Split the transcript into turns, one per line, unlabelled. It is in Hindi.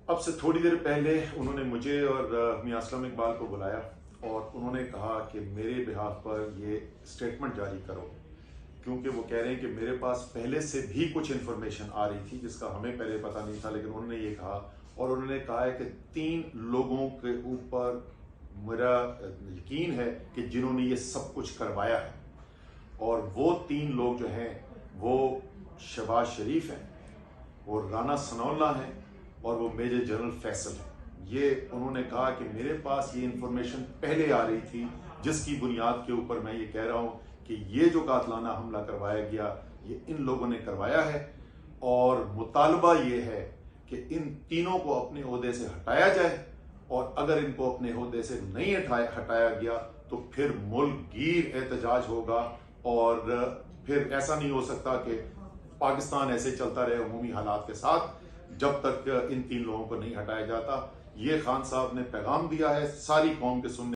अब से थोड़ी देर पहले उन्होंने मुझे और मियां असलम इकबाल को बुलाया और उन्होंने कहा कि मेरे बिहाफ पर ये स्टेटमेंट जारी करो, क्योंकि वो कह रहे हैं कि मेरे पास पहले से भी कुछ इन्फॉर्मेशन आ रही थी जिसका हमें पहले पता नहीं था, लेकिन उन्होंने ये कहा और उन्होंने कहा है कि 3 लोगों के ऊपर मेरा यकीन है कि जिन्होंने ये सब कुछ करवाया है, और वो 3 लोग जो हैं वो शहबाज शरीफ हैं, वो राना सनाउल्लाह हैं और वो मेजर जनरल फैसल है। ये उन्होंने कहा कि मेरे पास ये इंफॉर्मेशन पहले आ रही थी जिसकी बुनियाद के ऊपर मैं ये कह रहा हूँ कि ये जो कातलाना हमला करवाया गया ये इन लोगों ने करवाया है, और मुतालबा ये है कि इन तीनों को अपने ओहदे से हटाया जाए, और अगर इनको अपने ओहदे से नहीं हटाया गया तो फिर मुल्क गिर एहतजाज होगा, और फिर ऐसा नहीं हो सकता कि पाकिस्तान ऐसे चलता रहे अमूमी हालात के साथ जब तक इन 3 लोगों को नहीं हटाया जाता। ये खान साहब ने पैगाम दिया है सारी कौम के सुनने